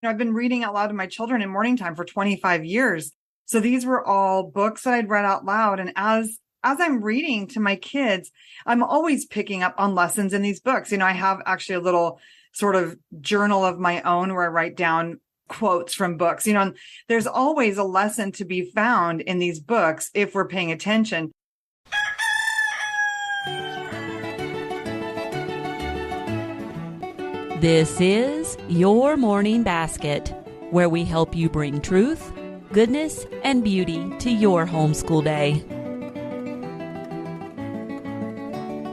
I've been reading out loud to my children in morning time for 25 years. So these were all books that I'd read out loud. And as I'm reading to my kids, I'm always picking up on lessons in these books. I have actually a little sort of journal of my own where I write down quotes from books. And there's always a lesson to be found in these books if we're paying attention. This is Your Morning Basket, where we help you bring truth, goodness, and beauty to your homeschool day.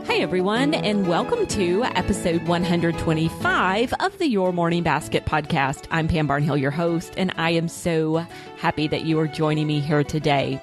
Hi, everyone, and welcome to episode 125 of the Your Morning Basket podcast. I'm Pam Barnhill, your host, and I am so happy that you are joining me here today.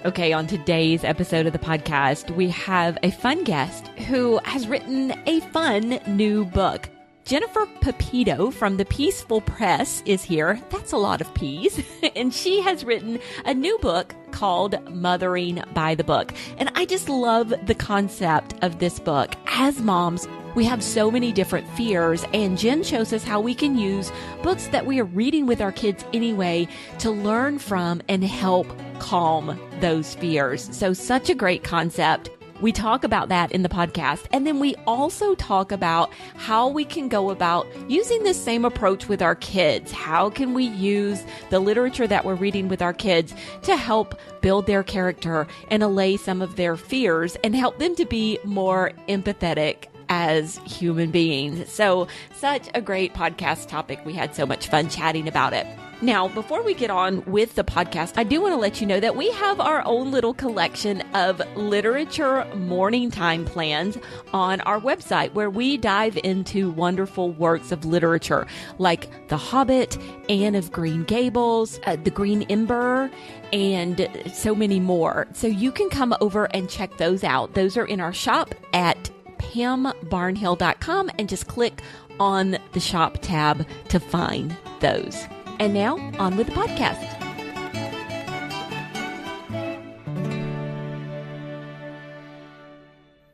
Okay, on today's episode of the podcast, we have a fun guest who has written a fun new book. Jen Pepito from the Peaceful Press is here. That's a lot of P's. And she has written a new book called Mothering by the Book. And I just love the concept of this book. As moms, we have so many different fears, and Jen shows us how we can use books that we are reading with our kids anyway to learn from and help calm those fears. So such a great concept. We talk about that in the podcast. And then we also talk about how we can go about using this same approach with our kids. How can we use the literature that we're reading with our kids to help build their character and allay some of their fears and help them to be more empathetic as human beings. So such a great podcast topic. We had so much fun chatting about it. Now, before we get on with the podcast, I do want to let you know that we have our own little collection of literature morning time plans on our website where we dive into wonderful works of literature like The Hobbit, Anne of Green Gables, The Green Ember, and so many more. So you can come over and check those out. Those are in our shop at pambarnhill.com and just click on the shop tab to find those. And now, on with the podcast.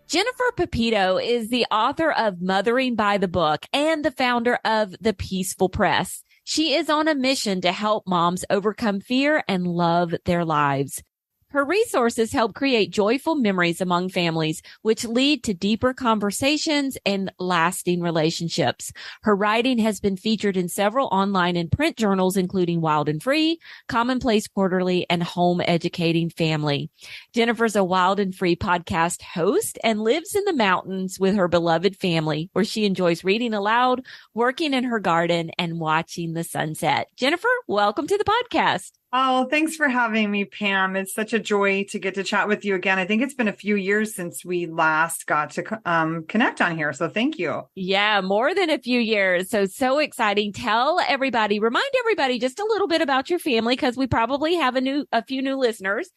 Jen Pepito is the author of Mothering by the Book and the founder of the Peaceful Press. She is on a mission to help moms overcome fear and love their lives. Her resources help create joyful memories among families, which lead to deeper conversations and lasting relationships. Her writing has been featured in several online and print journals, including Wild and Free, Commonplace Quarterly, and Home Educating Family. Jennifer's a Wild and Free podcast host and lives in the mountains with her beloved family, where she enjoys reading aloud, working in her garden, and watching the sunset. Jennifer, welcome to the podcast. Oh, thanks for having me, Pam. It's such a joy to get to chat with you again. I think it's been a few years since we last got to connect on here. So thank you. Yeah, more than a few years. So exciting. Remind everybody just a little bit about your family, because we probably have a few new listeners,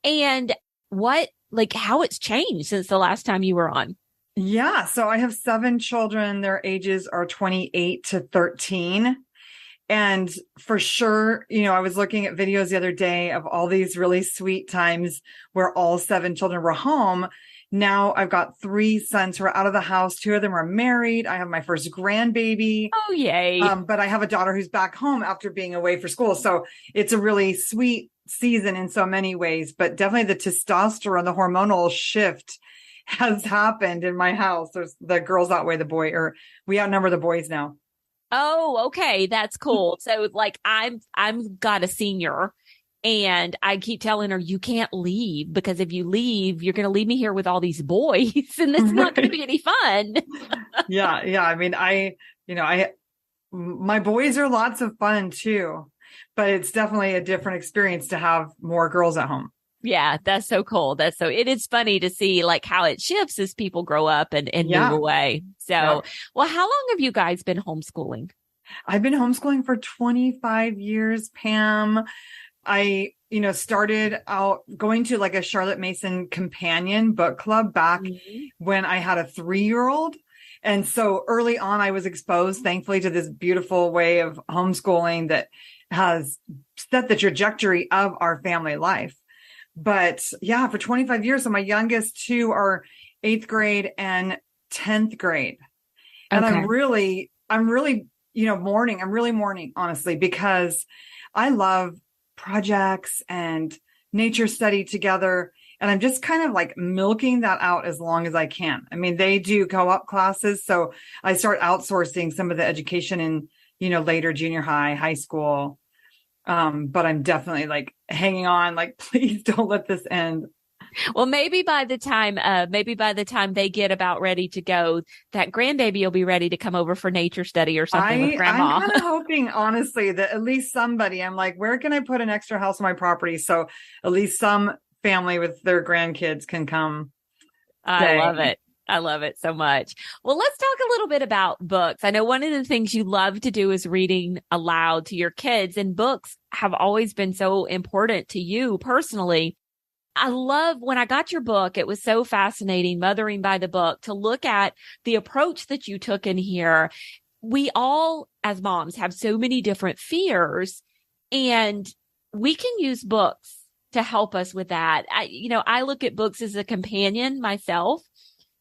and how it's changed since the last time you were on. Yeah. So I have 7 children. Their ages are 28 to 13. And for sure, I was looking at videos the other day of all these really sweet times where all 7 children were home. Now I've got 3 sons who are out of the house. 2 of them are married. I have my first grandbaby. Oh, yay. But I have a daughter who's back home after being away for school. So it's a really sweet season in so many ways, but definitely the testosterone, the hormonal shift has happened in my house. There's the girls outweigh the boy, or we outnumber the boys now. Oh, okay. That's cool. So I'm got a senior, and I keep telling her, you can't leave, because if you leave, you're going to leave me here with all these boys, and it's not going to be any fun. Yeah. I mean, my boys are lots of fun too, but it's definitely a different experience to have more girls at home. Yeah, that's so cool. It is funny to see how it shifts as people grow up and move away. So, Well, how long have you guys been homeschooling? I've been homeschooling for 25 years, Pam. I, started out going to a Charlotte Mason companion book club back when I had a 3-year-old. And so early on, I was exposed, thankfully, to this beautiful way of homeschooling that has set the trajectory of our family life. But yeah, for 25 years. So my youngest 2 are 8th grade and 10th grade. And I'm really mourning. I'm really mourning, honestly, because I love projects and nature study together. And I'm just kind of like milking that out as long as I can. I mean, they do co-op classes. So I start outsourcing some of the education in, later junior high, high school. But I'm definitely like hanging on, like, please don't let this end. Well, maybe by the time they get about ready to go, that grandbaby will be ready to come over for nature study or something with grandma. I'm kind of hoping, honestly, that at least somebody, I'm like, where can I put an extra house on my property? So at least some family with their grandkids can come. I love it. I love it so much. Well, let's talk a little bit about books. I know one of the things you love to do is reading aloud to your kids, and books have always been so important to you personally. I love when I got your book, it was so fascinating, Mothering by the Book, to look at the approach that you took in here. We all, as moms, have so many different fears, and we can use books to help us with that. I look at books as a companion myself.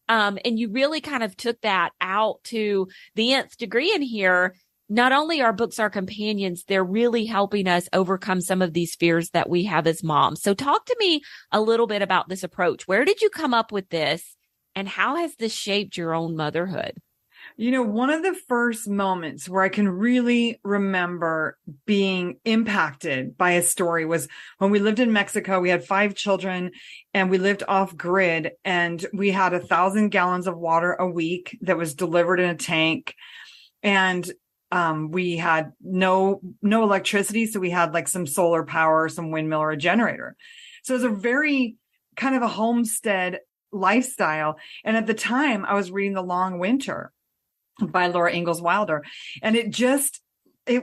And you really kind of took that out to the nth degree in here. Not only are books our companions, they're really helping us overcome some of these fears that we have as moms. So talk to me a little bit about this approach. Where did you come up with this, and how has this shaped your own motherhood? One of the first moments where I can really remember being impacted by a story was when we lived in Mexico. We had 5 children and we lived off grid, and we had 1,000 gallons of water a week that was delivered in a tank. And we had no electricity. So we had like some solar power, some windmill, or a generator. So it was a very kind of a homestead lifestyle. And at the time I was reading The Long Winter by Laura Ingalls Wilder. And it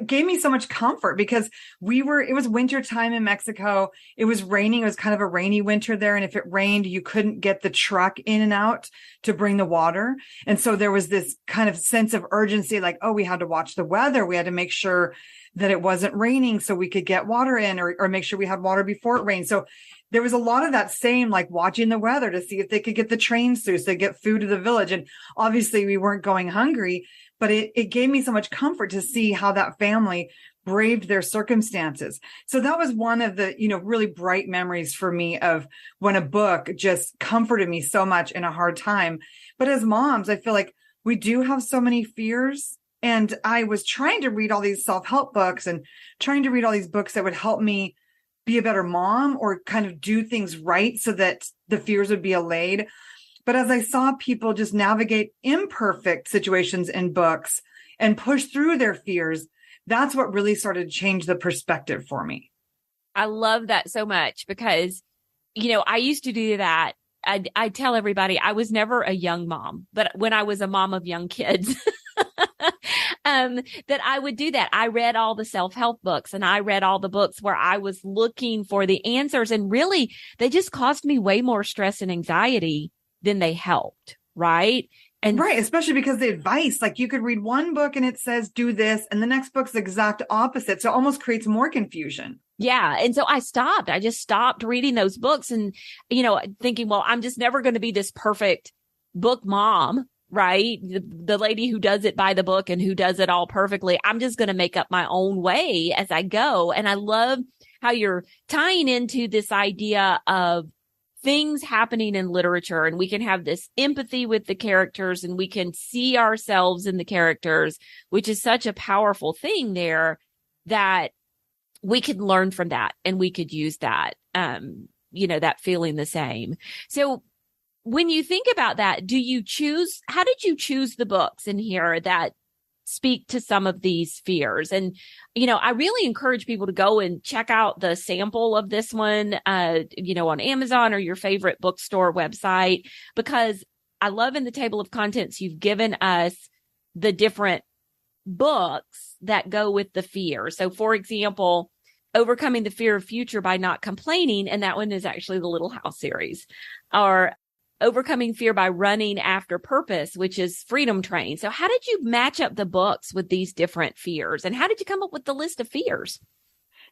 gave me so much comfort because it was winter time in Mexico. It was raining. It was kind of a rainy winter there. And if it rained, you couldn't get the truck in and out to bring the water. And so there was this kind of sense of urgency, like, oh, we had to watch the weather. We had to make sure that it wasn't raining so we could get water in, or make sure we had water before it rained. So there was a lot of that same, like, watching the weather to see if they could get the trains through so they get food to the village. And obviously we weren't going hungry, but it gave me so much comfort to see how that family braved their circumstances. So that was one of the, really bright memories for me of when a book just comforted me so much in a hard time. But as moms, I feel like we do have so many fears. And I was trying to read all these self-help books and trying to read all these books that would help me be a better mom or kind of do things right so that the fears would be allayed. But as I saw people just navigate imperfect situations in books and push through their fears, that's what really started to change the perspective for me. I love that so much because, I used to do that. I tell everybody I was never a young mom, but when I was a mom of young kids, that I would do that. I read all the self-help books and I read all the books where I was looking for the answers, and really they just caused me way more stress and anxiety than they helped. Right. And right. Especially because the advice, like, you could read one book and it says, do this, and the next book's the exact opposite. So it almost creates more confusion. Yeah. And so I just stopped reading those books and, thinking, well, I'm just never going to be this perfect book mom, right? The lady who does it by the book and who does it all perfectly. I'm just going to make up my own way as I go. And I love how you're tying into this idea of things happening in literature, and we can have this empathy with the characters and we can see ourselves in the characters, which is such a powerful thing there, that we could learn from that and we could use that, that feeling the same. So when you think about that, how did you choose the books in here that speak to some of these fears? And, I really encourage people to go and check out the sample of this one, on Amazon or your favorite bookstore website, because I love in the table of contents, you've given us the different books that go with the fear. So for example, Overcoming the Fear of Future by Not Complaining. And that one is actually the Little House series. Or Overcoming Fear by Running After Purpose, which is Freedom Train. So how did you match up the books with these different fears? And how did you come up with the list of fears?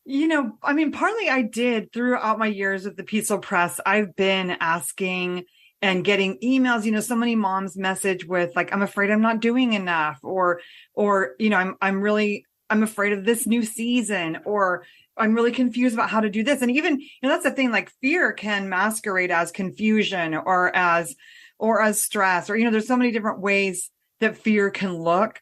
Partly I did throughout my years with the Peaceful Press. I've been asking and getting emails, so many moms message with like, I'm afraid I'm not doing enough, or, I'm afraid of this new season, or I'm really confused about how to do this. And even, that's the thing, like fear can masquerade as confusion or as stress, or, there's so many different ways that fear can look.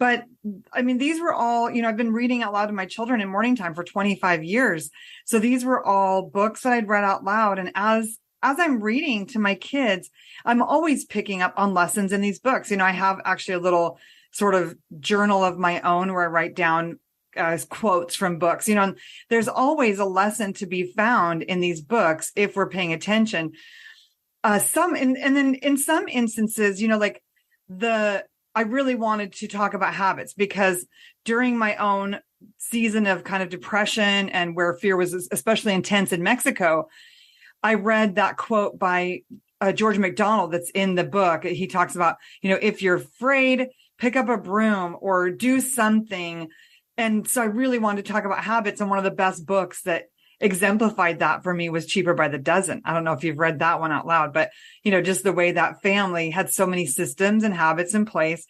But I mean, these were all, I've been reading out loud to my children in morning time for 25 years. So these were all books that I'd read out loud. And as I'm reading to my kids, I'm always picking up on lessons in these books. I have actually a little sort of journal of my own where I write down quotes from books, and there's always a lesson to be found in these books if we're paying attention. And then in some instances, I really wanted to talk about habits, because during my own season of kind of depression and where fear was especially intense in Mexico, I read that quote by George MacDonald that's in the book. He talks about, if you're afraid, pick up a broom or do something. And so I really wanted to talk about habits. And one of the best books that exemplified that for me was Cheaper by the Dozen. I don't know if you've read that one out loud, but, just the way that family had so many systems and habits in place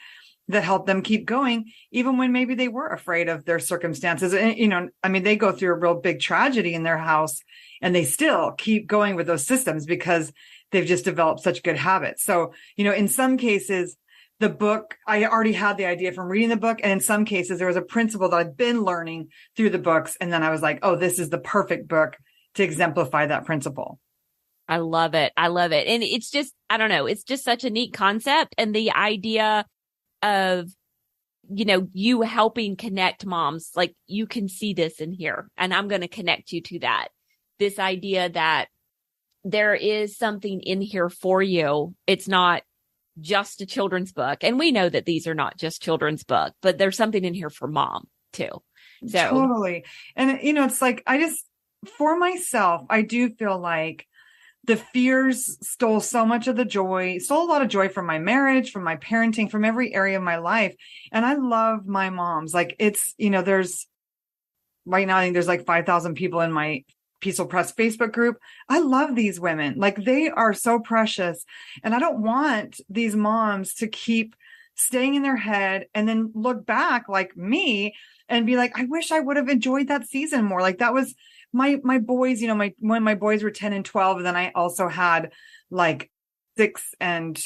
that helped them keep going, even when maybe they were afraid of their circumstances. And, they go through a real big tragedy in their house and they still keep going with those systems because they've just developed such good habits. So, in some cases, the book, I already had the idea from reading the book. And in some cases, there was a principle that I'd been learning through the books. And then I was like, oh, this is the perfect book to exemplify that principle. I love it. I love it. And it's just, I don't know, it's just such a neat concept. And the idea of, you helping connect moms, like you can see this in here and I'm going to connect you to that. This idea that there is something in here for you. It's not just a children's book. And we know that these are not just children's book, but there's something in here for mom too. So totally. And it's like, for myself, I do feel like the fears stole so much of the joy, stole a lot of joy from my marriage, from my parenting, from every area of my life. And I love my moms. Like it's, there's right now, I think there's like 5,000 people in my Peaceful Press Facebook group. I love these women. Like they are so precious. And I don't want these moms to keep staying in their head and then look back like me and be like, I wish I would have enjoyed that season more. Like that was my boys, when my boys were 10 and 12, and then I also had like 6 and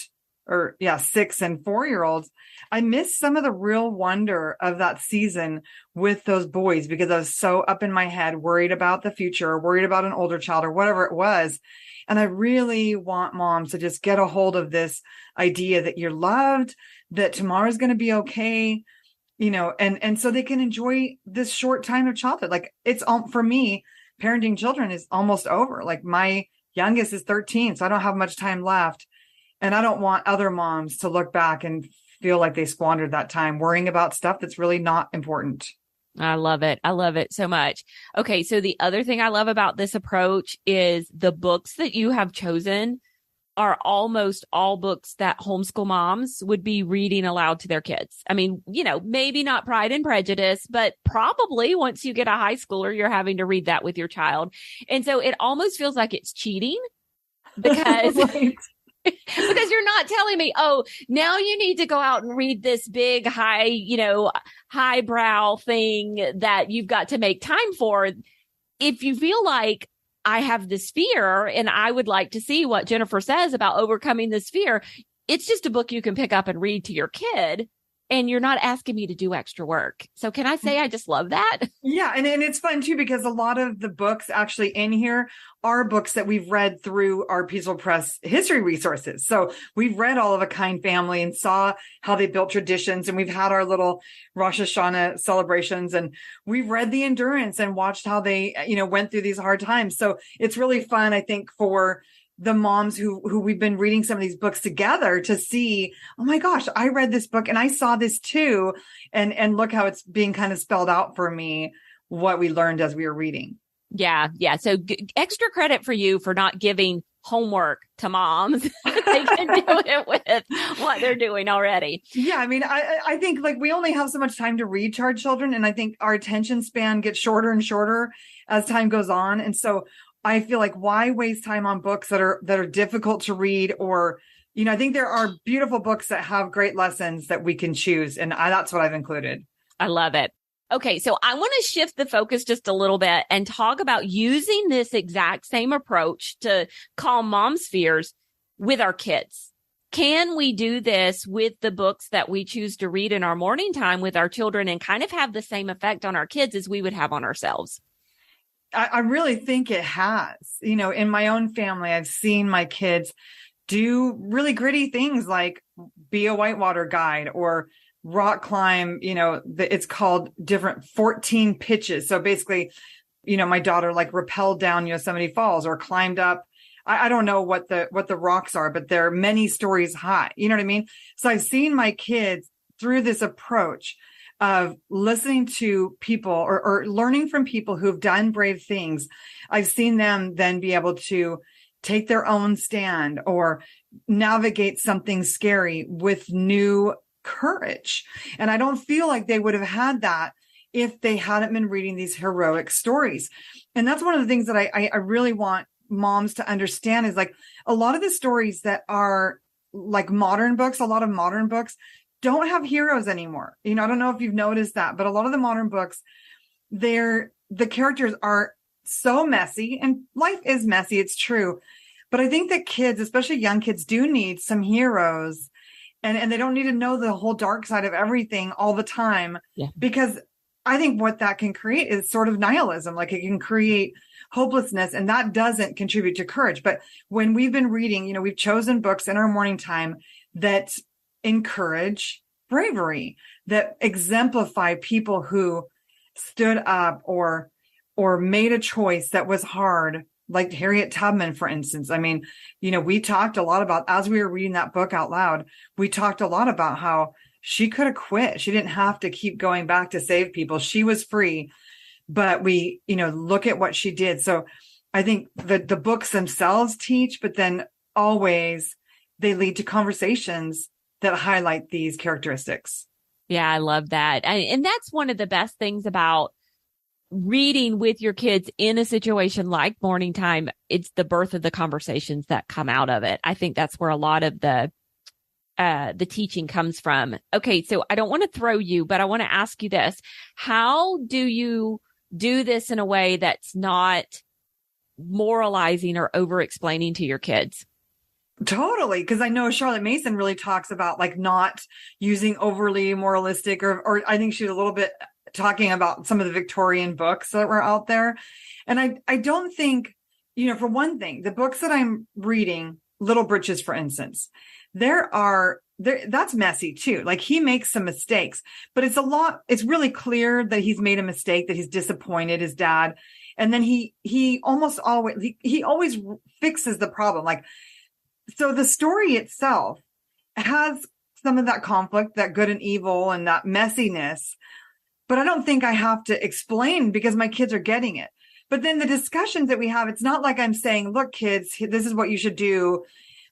4-year-olds. I missed some of the real wonder of that season with those boys because I was so up in my head, worried about the future, worried about an older child or whatever it was. And I really want moms to just get a hold of this idea that you're loved, that tomorrow's going to be okay, and so they can enjoy this short time of childhood. Like it's for me, parenting children is almost over. Like my youngest is 13, so I don't have much time left. And I don't want other moms to look back and feel like they squandered that time worrying about stuff that's really not important. I love it. I love it so much. Okay. So the other thing I love about this approach is the books that you have chosen are almost all books that homeschool moms would be reading aloud to their kids. I mean, maybe not Pride and Prejudice, but probably once you get a high schooler, you're having to read that with your child. And so it almost feels like it's cheating because Right. because you're not telling me, oh, now you need to go out and read this big highbrow thing that you've got to make time for. If you feel like I have this fear and I would like to see what Jennifer says about overcoming this fear, it's just a book you can pick up and read to your kid. And you're not asking me to do extra work. So can I say I just love that? Yeah. And it's fun too, because a lot of the books actually in here are books that we've read through our Peaceful Press history resources. So we've read All of a Kind Family and saw how they built traditions. And we've had our little Rosh Hashanah celebrations, and we've read the Endurance and watched how they, went through these hard times. So it's really fun, I think, for the moms who we've been reading some of these books together to see, oh my gosh, I read this book and I saw this too. And look how it's being kind of spelled out for me, what we learned as we were reading. Yeah. Yeah. So extra credit for you for not giving homework to moms. They can do it with what they're doing already. Yeah. I mean, I think like we only have so much time to read to our children. And I think our attention span gets shorter and shorter as time goes on. And so I feel like why waste time on books that are difficult to read, or, I think there are beautiful books that have great lessons that we can choose. And that's what I've included. I love it. Okay, so I want to shift the focus just a little bit and talk about using this exact same approach to calm mom's fears with our kids. Can we do this with the books that we choose to read in our morning time with our children and kind of have the same effect on our kids as we would have on ourselves? I really think it has. In my own family, I've seen my kids do really gritty things like be a whitewater guide or rock climb. It's called different 14 pitches. So basically, my daughter like rappelled down Yosemite Falls or climbed up. I don't know what the rocks are, but they're many stories high. You know what I mean? So I've seen my kids through this approach of listening to people or learning from people who've done brave things. I've seen them then be able to take their own stand or navigate something scary with new courage. And I don't feel like they would have had that if they hadn't been reading these heroic stories. And that's one of the things that I really want moms to understand is like a lot of the stories that are like modern books, a lot of modern books don't have heroes anymore. I don't know if you've noticed that, but a lot of the modern books, the characters are so messy, and life is messy. It's true. But I think that kids, especially young kids, do need some heroes, and they don't need to know the whole dark side of everything all the time. Yeah. Because I think what that can create is sort of nihilism. Like it can create hopelessness, and that doesn't contribute to courage. But when we've been reading, we've chosen books in our morning time that encourage bravery, that exemplify people who stood up or made a choice that was hard, like Harriet Tubman, for instance. I mean, we talked a lot about, as we were reading that book out loud, we talked a lot about how she could have quit. She didn't have to keep going back to save people. She was free, but we, look at what she did. So I think the books themselves teach, but then always they lead to conversations that highlight these characteristics. Yeah, I love that. And that's one of the best things about reading with your kids in a situation like morning time. It's the birth of the conversations that come out of it. I think that's where a lot of the teaching comes from. Okay, so I don't want to throw you, but I want to ask you this. How do you do this in a way that's not moralizing or over explaining to your kids? Totally. Because I know Charlotte Mason really talks about like not using overly moralistic or I think she was a little bit talking about some of the Victorian books that were out there. And I don't think, for one thing, the books that I'm reading, Little Britches, for instance, that's messy too. Like he makes some mistakes, but it's really clear that he's made a mistake, that he's disappointed his dad. And then he almost always, he always fixes the problem. Like, so the story itself has some of that conflict, that good and evil and that messiness, but I don't think I have to explain because my kids are getting it. But then the discussions that we have, it's not like I'm saying, look, kids, this is what you should do.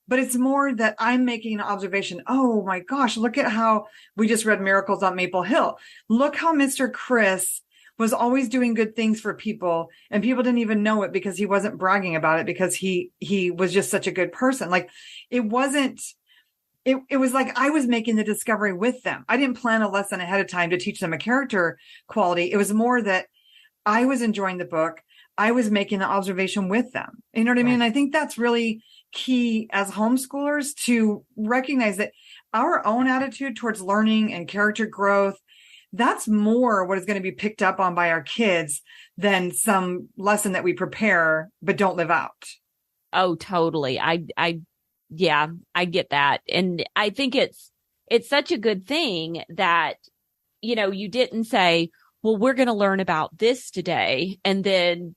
But it's more that I'm making an observation. Oh my gosh, look at how we just read Miracles on Maple Hill. Look how Mr. Chris was always doing good things for people, and people didn't even know it because he wasn't bragging about it because he was just such a good person. Like it was like I was making the discovery with them. I didn't plan a lesson ahead of time to teach them a character quality. It was more that I was enjoying the book. I was making the observation with them. You know what I mean? I think that's really key as homeschoolers to recognize that our own attitude towards learning and character growth, that's more what is going to be picked up on by our kids than some lesson that we prepare but don't live out. Oh, totally. Yeah, I get that. And I think it's such a good thing that, you didn't say, well, we're going to learn about this today and then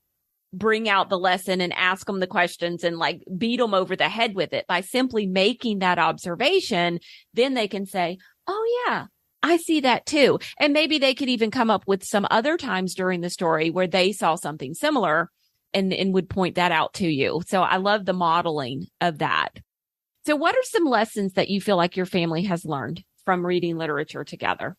bring out the lesson and ask them the questions and like beat them over the head with it. By simply making that observation, then they can say, oh yeah, I see that too. And maybe they could even come up with some other times during the story where they saw something similar and would point that out to you. So I love the modeling of that. So what are some lessons that you feel like your family has learned from reading literature together?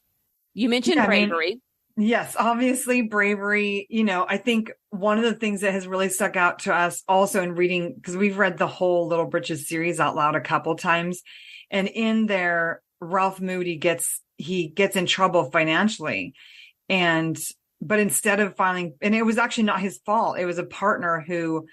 You mentioned bravery. Yes, obviously bravery. I think one of the things that has really stuck out to us also in reading, because we've read the whole Little Britches series out loud a couple times, and in there, Ralph Moody gets in trouble financially. But instead of filing, and it was actually not his fault, it was a partner who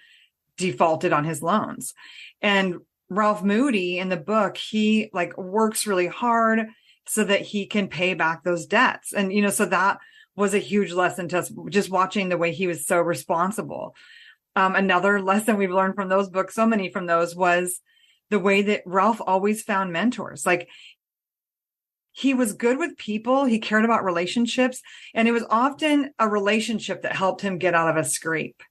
defaulted on his loans. And Ralph Moody in the book, he like works really hard so that he can pay back those debts. And, so that was a huge lesson to us, just watching the way he was so responsible. Another lesson we've learned from those books, so many from those, was the way that Ralph always found mentors. Like, he was good with people. He cared about relationships. And it was often a relationship that helped him get out of a scrape.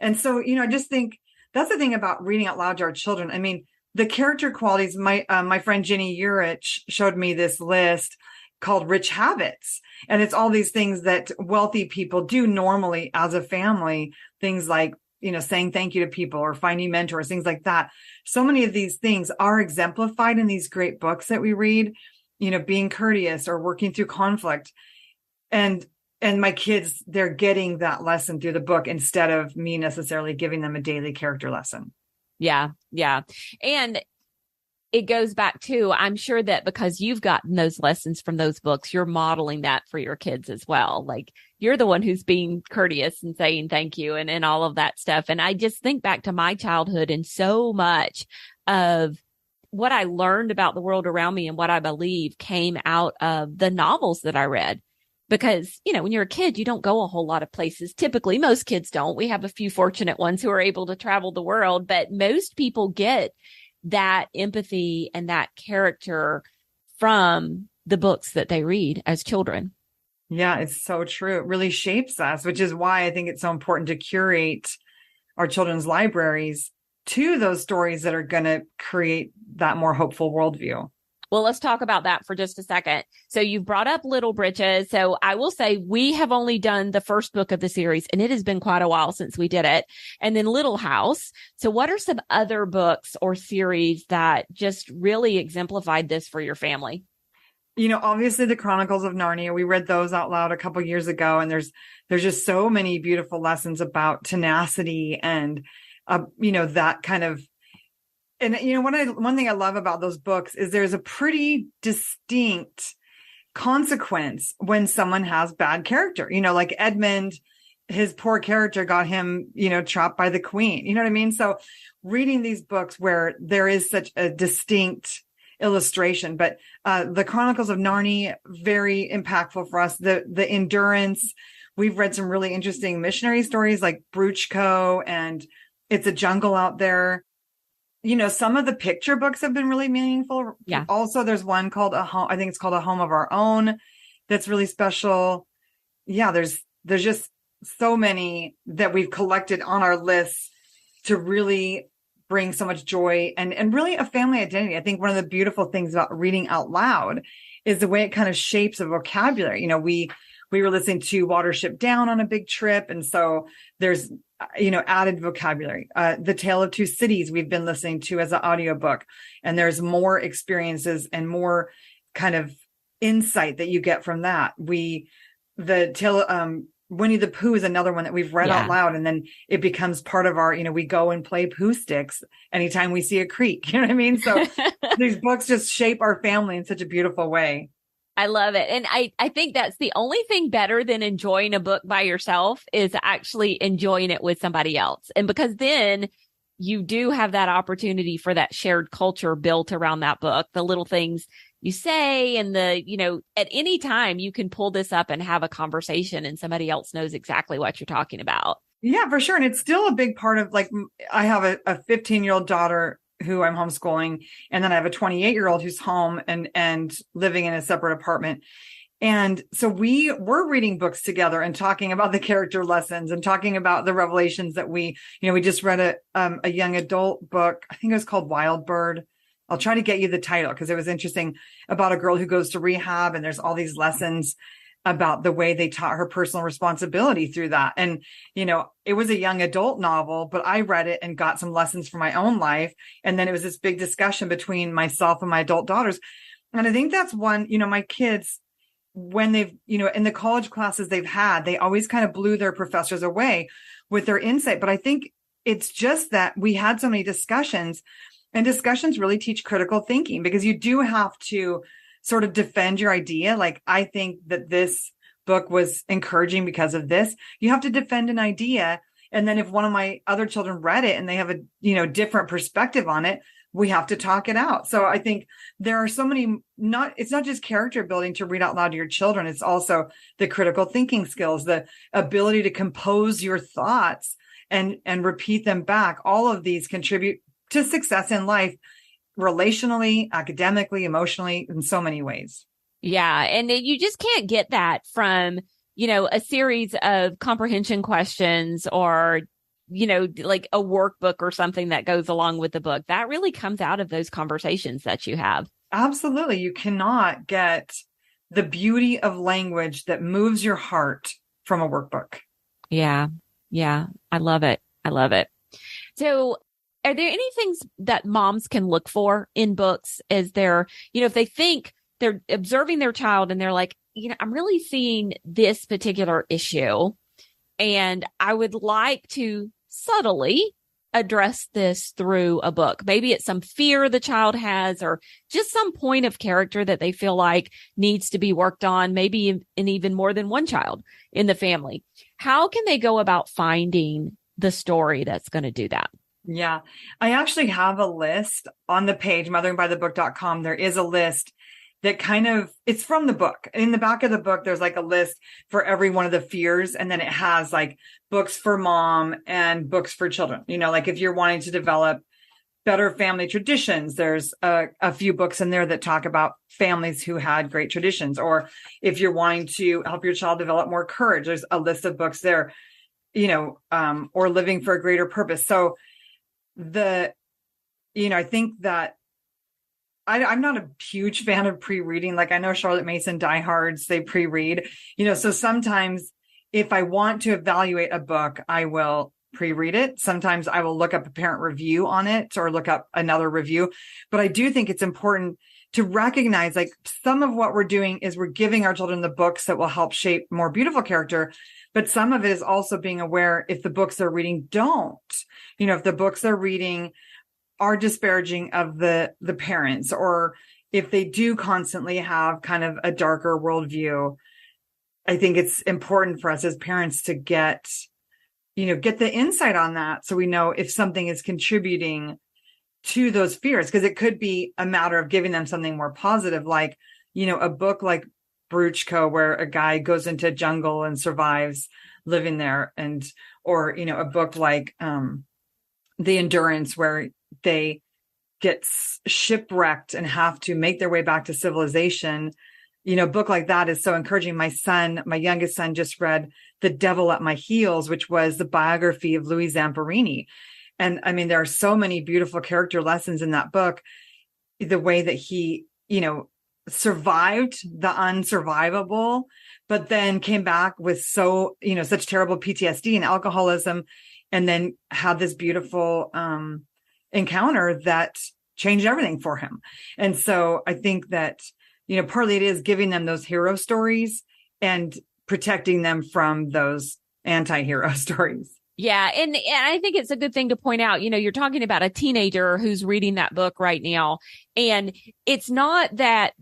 And so, I just think that's the thing about reading out loud to our children. I mean, the character qualities, my friend Jenny Urich showed me this list called Rich Habits. And it's all these things that wealthy people do normally as a family. Things like, saying thank you to people or finding mentors, things like that. So many of these things are exemplified in these great books that we read, being courteous or working through conflict. And my kids, they're getting that lesson through the book instead of me necessarily giving them a daily character lesson. Yeah. Yeah. And it goes back to, I'm sure that because you've gotten those lessons from those books, you're modeling that for your kids as well. Like, you're the one who's being courteous and saying thank you and all of that stuff. And I just think back to my childhood, and so much of what I learned about the world around me and what I believe came out of the novels that I read. Because, when you're a kid, you don't go a whole lot of places. Typically, most kids don't. We have a few fortunate ones who are able to travel the world, but most people get that empathy and that character from the books that they read as children. Yeah, it's so true. It really shapes us, which is why I think it's so important to curate our children's libraries to those stories that are going to create that more hopeful worldview. Well, let's talk about that for just a second. So you've brought up Little Britches. So I will say we have only done the first book of the series, and it has been quite a while since we did it. And then Little House. So what are some other books or series that just really exemplified this for your family? Obviously the Chronicles of Narnia, we read those out loud a couple years ago, and there's just so many beautiful lessons about tenacity and, that kind of. And, one thing I love about those books is there's a pretty distinct consequence when someone has bad character, like Edmund, his poor character got him, trapped by the queen. You know what I mean? So reading these books where there is such a distinct illustration, but, the Chronicles of Narnia, very impactful for us. The endurance, we've read some really interesting missionary stories like Bruchko and It's a Jungle Out There. Some of the picture books have been really meaningful. Yeah. Also, there's one called I think it's called A Home of Our Own. That's really special. Yeah. There's just so many that we've collected on our list to really bring so much joy and really a family identity. I think one of the beautiful things about reading out loud is the way it kind of shapes a vocabulary. We were listening to Watership Down on a big trip. And so there's, added vocabulary. The Tale of Two Cities we've been listening to as an audiobook, and there's more experiences and more kind of insight that you get from that. Winnie the Pooh is another one that we've read out loud, and then it becomes part of our, we go and play Pooh sticks anytime we see a creek. You know what I mean? So these books just shape our family in such a beautiful way. I love it. And I think that's the only thing better than enjoying a book by yourself is actually enjoying it with somebody else. And because then you do have that opportunity for that shared culture built around that book, the little things you say and at any time you can pull this up and have a conversation and somebody else knows exactly what you're talking about. Yeah, for sure. And it's still a big part of, like, I have a 15-year-old daughter who I'm homeschooling. And then I have a 28-year-old who's home and living in a separate apartment. And so we were reading books together and talking about the character lessons and talking about the revelations that we just read a young adult book. I think it was called Wild Bird. I'll try to get you the title because it was interesting, about a girl who goes to rehab, and there's all these lessons about the way they taught her personal responsibility through that. And, it was a young adult novel, but I read it and got some lessons for my own life. And then it was this big discussion between myself and my adult daughters. And I think that's one, my kids, when they've, in the college classes they've had, they always kind of blew their professors away with their insight. But I think it's just that we had so many discussions, and discussions really teach critical thinking, because you do have to sort of defend your idea. Like, I think that this book was encouraging because of this. You have to defend an idea. And then if one of my other children read it and they have a, different perspective on it, we have to talk it out. So I think there are so many, it's not just character building to read out loud to your children. It's also the critical thinking skills, the ability to compose your thoughts and repeat them back. All of these contribute to success in life, relationally, academically, emotionally, in so many ways. Yeah. And you just can't get that from, a series of comprehension questions or, like a workbook or something that goes along with the book. That really comes out of those conversations that you have. Absolutely. You cannot get the beauty of language that moves your heart from a workbook. Yeah. Yeah. I love it. I love it. So are there any things that moms can look for in books as they're, if they think they're observing their child and they're like, I'm really seeing this particular issue and I would like to subtly address this through a book. Maybe it's some fear the child has or just some point of character that they feel like needs to be worked on, maybe in even more than one child in the family. How can they go about finding the story that's going to do that? Yeah, I actually have a list on the page, motheringbythebook.com. There is a list that it's from the book. In the back of the book, there's like a list for every one of the fears. And then it has like books for mom and books for children. Like if you're wanting to develop better family traditions, there's a few books in there that talk about families who had great traditions. Or if you're wanting to help your child develop more courage, there's a list of books there, or living for a greater purpose. So I think that I'm not a huge fan of pre-reading. Like, I know Charlotte Mason diehards, they pre-read, so sometimes if I want to evaluate a book, I will pre-read it. Sometimes I will look up a parent review on it or look up another review. But I do think it's important to recognize, like, some of what we're doing is we're giving our children the books that will help shape more beautiful character. But some of it is also being aware if the books they're reading don't, if the books they're reading are disparaging of the parents, or if they do constantly have kind of a darker worldview. I think it's important for us as parents to get the insight on that, so we know if something is contributing to those fears, because it could be a matter of giving them something more positive, like, a book like Bruchko, where a guy goes into a jungle and survives living there, or a book like The Endurance, where they get shipwrecked and have to make their way back to civilization. A book like that is so encouraging. My youngest son just read The Devil at My Heels, which was the biography of Louis Zamperini. And I mean, there are so many beautiful character lessons in that book. The way that he, survived the unsurvivable, but then came back with such terrible PTSD and alcoholism, and then had this beautiful encounter that changed everything for him. And so I think that, partly it is giving them those hero stories and protecting them from those anti-hero stories. Yeah. And I think it's a good thing to point out, you're talking about a teenager who's reading that book right now. And it's not that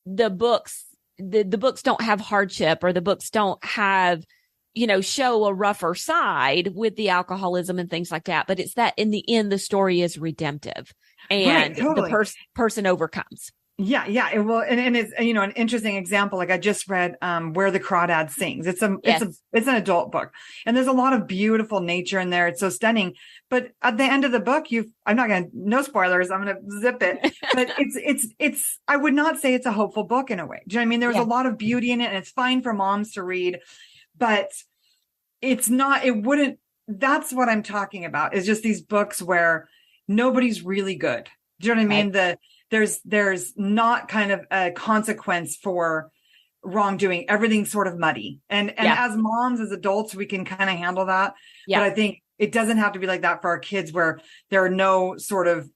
the books don't have hardship, or the books don't have, show a rougher side with the alcoholism and things like that. But it's that in the end, the story is redemptive and right, totally. The person overcomes. Yeah. Yeah. And it's, an interesting example. Like, I just read, Where the Crawdad Sings. It's an adult book, and there's a lot of beautiful nature in there. It's so stunning. But at the end of the book, no spoilers, I'm going to zip it, but it's, I would not say it's a hopeful book in a way. Do you know what I mean? There's a lot of beauty in it, and it's fine for moms to read, but that's what I'm talking about, is just these books where nobody's really good. Do you know what I mean? Right. There's not kind of a consequence for wrongdoing. Everything's sort of muddy. And as moms, as adults, we can kind of handle that. Yeah. But I think it doesn't have to be like that for our kids, where there are no sort of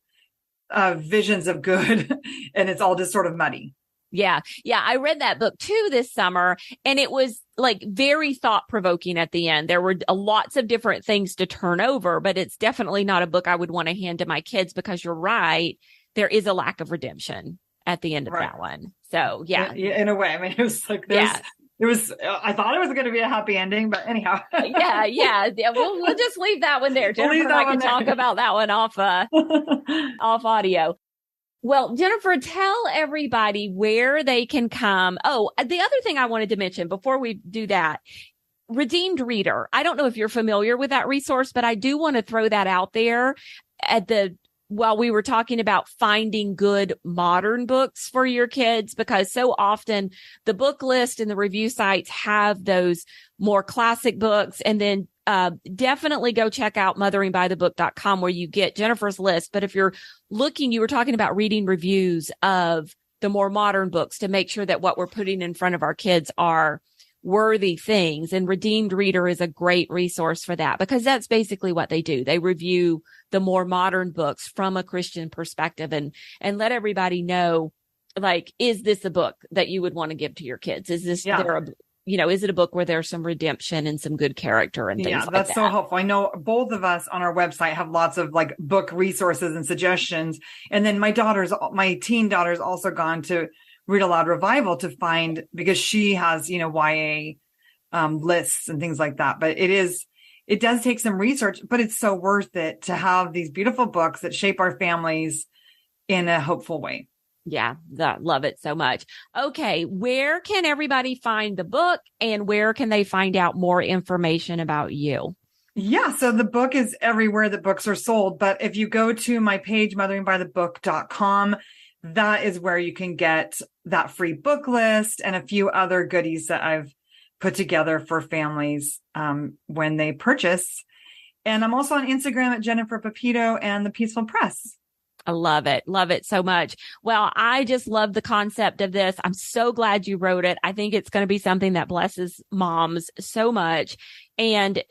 visions of good and it's all just sort of muddy. Yeah. Yeah. I read that book too this summer, and it was like very thought provoking at the end. There were lots of different things to turn over, but it's definitely not a book I would want to hand to my kids, because you're right. There is a lack of redemption at the end of that one. So yeah. In a way. I mean, it was like this. Yeah. It was, I thought it was going to be a happy ending, but anyhow. Yeah. We'll just leave that one there. Jennifer and I can talk about that one off audio. Well, Jennifer, tell everybody where they can come. Oh, the other thing I wanted to mention before we do that, Redeemed Reader. I don't know if you're familiar with that resource, but I do want to throw that out there while we were talking about finding good modern books for your kids, because so often the book list and the review sites have those more classic books. And then definitely go check out motheringbythebook.com, where you get Jennifer's list. But if you're looking, you were talking about reading reviews of the more modern books to make sure that what we're putting in front of our kids are worthy things. And Redeemed Reader is a great resource for that, because that's basically what they do. They review the more modern books from a Christian perspective and let everybody know, like, is this a book that you would want to give to your kids? Is this is it a book where there's some redemption and some good character and things like that? Yeah, that's so helpful. I know both of us on our website have lots of like book resources and suggestions. And then my teen daughter's also gone to Read Aloud Revival to find, because she has, YA lists and things like that. But it does take some research, but it's so worth it to have these beautiful books that shape our families in a hopeful way. Yeah, love it so much. Okay, where can everybody find the book, and where can they find out more information about you? Yeah, so the book is everywhere that books are sold. But if you go to my page, motheringbythebook.com, that is where you can get that free book list and a few other goodies that I've put together for families when they purchase. And I'm also on Instagram at Jennifer Pepito and the Peaceful Press. I love it. Love it so much. Well, I just love the concept of this. I'm so glad you wrote it. I think it's going to be something that blesses moms so much. And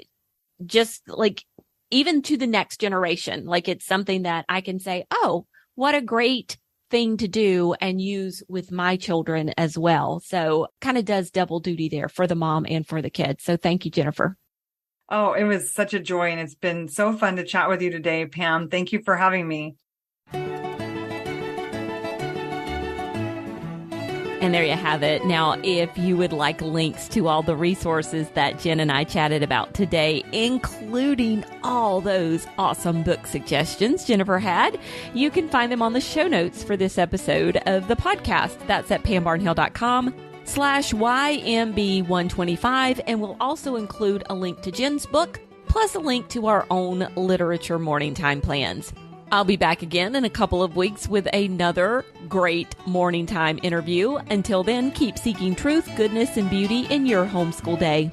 just like, even to the next generation, like, it's something that I can say, oh, what a great thing to do and use with my children as well. So kind of does double duty there for the mom and for the kids. So thank you, Jennifer. Oh, it was such a joy. And it's been so fun to chat with you today, Pam. Thank you for having me. And there you have it. Now, if you would like links to all the resources that Jen and I chatted about today, including all those awesome book suggestions Jennifer had, you can find them on the show notes for this episode of the podcast. That's at pambarnhill.com/YMB125. And we'll also include a link to Jen's book, plus a link to our own literature morning time plans. I'll be back again in a couple of weeks with another great morning time interview. Until then, keep seeking truth, goodness, and beauty in your homeschool day.